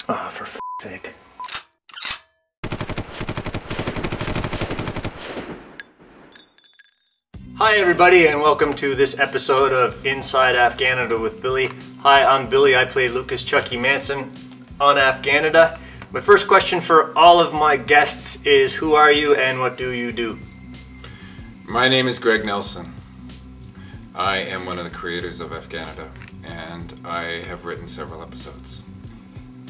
Oh, for f***'s sake. Hi everybody, and welcome to this episode of Inside Afghanada with Billy. Hi, I'm Billy. I play Lucas Chucky Manson on Afghanada. My first question for all of my guests is, who are you and what do you do? My name is Greg Nelson. I am one of the creators of Afghanada, and I have written several episodes.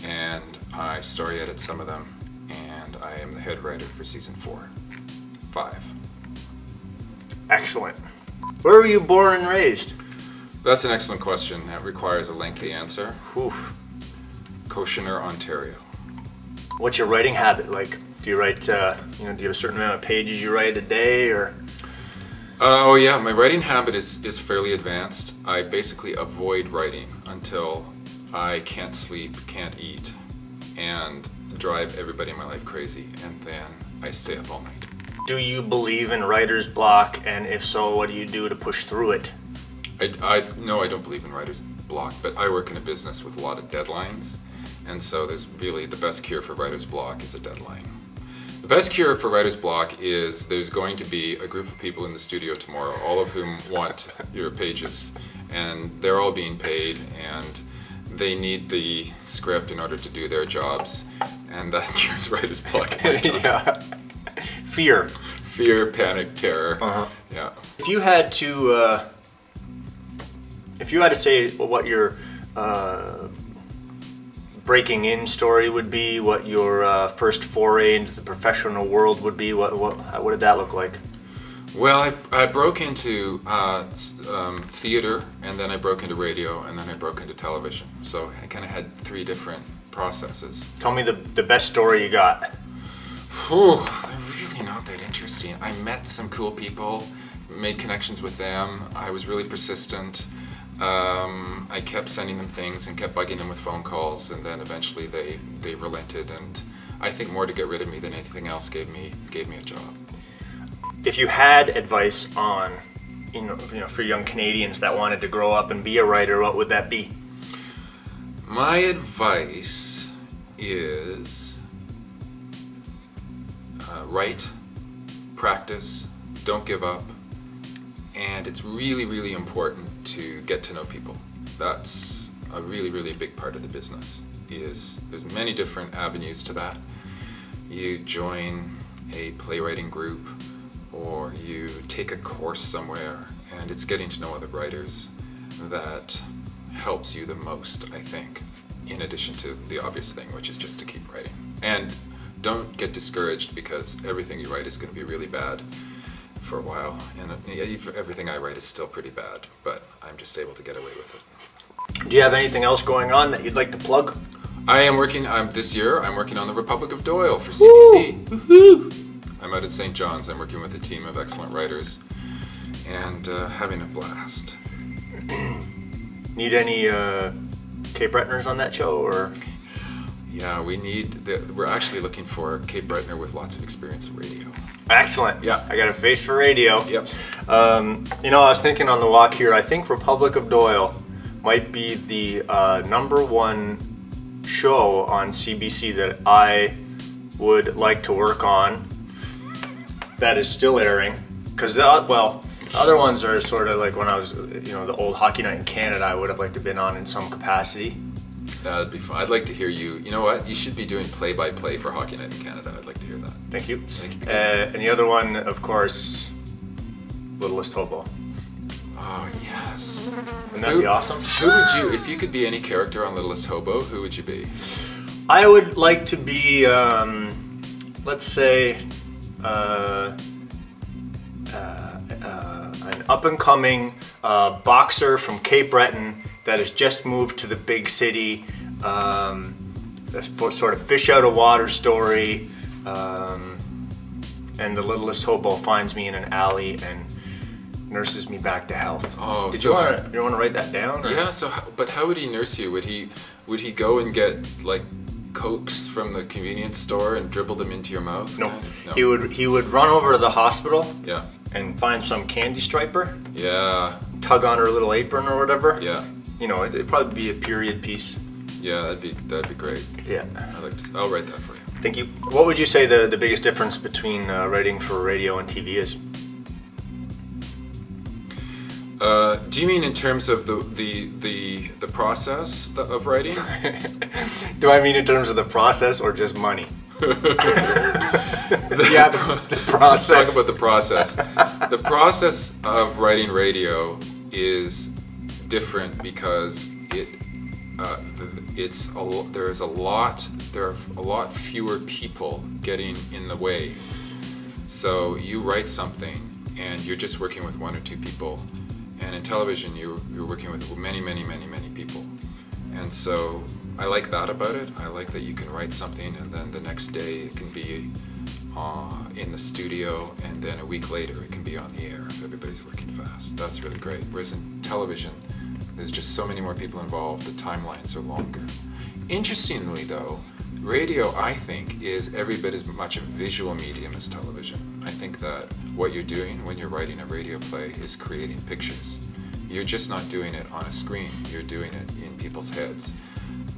And I story edit some of them, and I am the head writer for season 5. Excellent. Where were you born and raised? That's an excellent question. That requires a lengthy answer. Whew. Kitchener, Ontario. What's your writing habit like? Do you write, do you have a certain amount of pages you write a day, or? Oh yeah, my writing habit is fairly advanced. I basically avoid writing until I can't sleep, can't eat, and drive everybody in my life crazy, and then I stay up all night. Do you believe in writer's block, and if so, what do you do to push through it? No, I don't believe in writer's block, but I work in a business with a lot of deadlines, and so there's really the best cure for writer's block is a deadline. The best cure for writer's block is there's going to be a group of people in the studio tomorrow, all of whom want your pages, and they're all being paid, and they need the script in order to do their jobs, and that cures writer's block every time. Yeah. Fear. Fear, panic, terror. Yeah. If you had to say what your breaking in story would be, what your first foray into the professional world would be, what did that look like? Well, I broke into theater, and then I broke into radio, and then I broke into television. So I kind of had 3 different processes. Tell me the best story you got. Whew, they're really not that interesting. I met some cool people, made connections with them. I was really persistent. I kept sending them things and kept bugging them with phone calls, and then eventually they relented, and I think more to get rid of me than anything else gave me a job. If you had advice on, for young Canadians that wanted to grow up and be a writer, what would that be? My advice is write, practice, don't give up, and it's really, really important to get to know people. That's a really, really big part of the business. There's many different avenues to that. You join a playwriting group, or you take a course somewhere, and it's getting to know other writers that helps you the most, I think, in addition to the obvious thing, which is just to keep writing. And don't get discouraged, because everything you write is going to be really bad for a while, and everything I write is still pretty bad, but I'm just able to get away with it. Do you have anything else going on that you'd like to plug? I am working, this year, I'm working on the Republic of Doyle for CBC. Woo! I'm out at St. John's. I'm working with a team of excellent writers, and having a blast. Need any Cape Bretoners on that show, or? Yeah, we're actually looking for a Cape Bretoner with lots of experience in radio. Excellent. Yeah. I got a face for radio. Yep. I was thinking on the walk here, I think Republic of Doyle might be the #1 show on CBC that I would like to work on that is still airing. Because, the other ones are sort of like when I was, the old Hockey Night in Canada, I would have liked to have been on in some capacity. That'd be fun. I'd like to hear you. You know what? You should be doing play-by-play for Hockey Night in Canada. I'd like to hear that. Thank you. Thank you. And the other one, of course, Littlest Hobo. Oh, yes. Wouldn't that be awesome? Who would you, if you could be any character on Littlest Hobo, who would you be? I would like to be, let's say, an up-and-coming boxer from Cape Breton that has just moved to the big city, sort of fish out of water story, and the Littlest Hobo finds me in an alley and nurses me back to health. Oh, you want to write that down? Or? Yeah. So, but how would he nurse you? Would he go and get like Cokes from the convenience store and dribble them into your mouth? No. He would run over to the hospital. Yeah. And find some candy striper. Yeah. Tug on her little apron or whatever. Yeah. It'd probably be a period piece. Yeah, that'd be great. Yeah. I'll write that for you. Thank you. What would you say the biggest difference between writing for radio and TV is? Do you mean in terms of the process of writing? Do I mean in terms of the process or just money? The process. Let's talk about the process. The process of writing radio is different because there are a lot fewer people getting in the way. So you write something and you're just working with one or two people, and in television you're working with many people. And so I like that about it. I like that you can write something and then the next day it can be in the studio, and then a week later it can be on the air if everybody's working fast. That's really great. Whereas in television, there's just so many more people involved, the timelines are longer. Interestingly though, radio, I think, is every bit as much a visual medium as television. I think that what you're doing when you're writing a radio play is creating pictures. You're just not doing it on a screen, you're doing it in people's heads.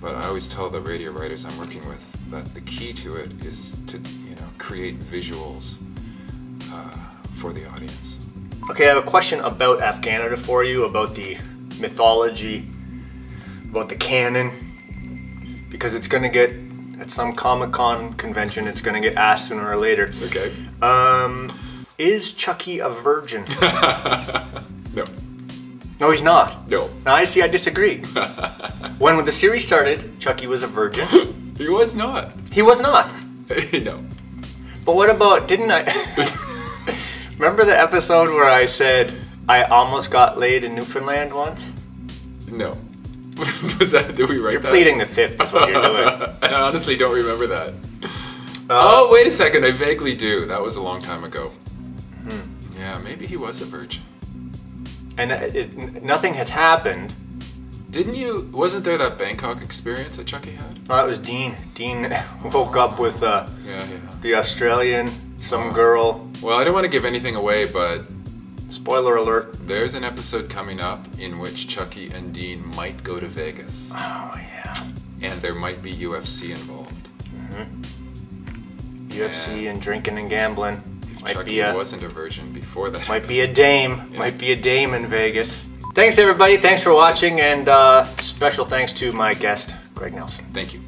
But I always tell the radio writers I'm working with that the key to it is to, create visuals for the audience. Okay, I have a question about Afghanada for you, about the mythology, about the canon, because it's going to get, at some Comic-Con convention, it's going to get asked sooner or later. Okay. Is Chucky a virgin? No. No, he's not. No. Now, I disagree. When the series started, Chucky was a virgin. He was not. He was not. No. But what about, didn't I... Remember the episode where I said I almost got laid in Newfoundland once? No. Was that, did we write You're that? pleading the fifth is what you're doing. I honestly don't remember that. Oh, wait a second, I vaguely do. That was a long time ago. Yeah, maybe he was a virgin. And nothing has happened. Wasn't there that Bangkok experience that Chucky had? Oh, that was Dean. Dean woke up with the Australian, some girl. Well, I don't want to give anything away, but... Spoiler alert. There's an episode coming up in which Chucky and Dean might go to Vegas. Oh, yeah. And there might be UFC involved. UFC and drinking and gambling. If Chucky wasn't a virgin before that Might be a dame. Yeah. Might be a dame in Vegas. Thanks, everybody. Thanks for watching, and special thanks to my guest, Greg Nelson. Thank you.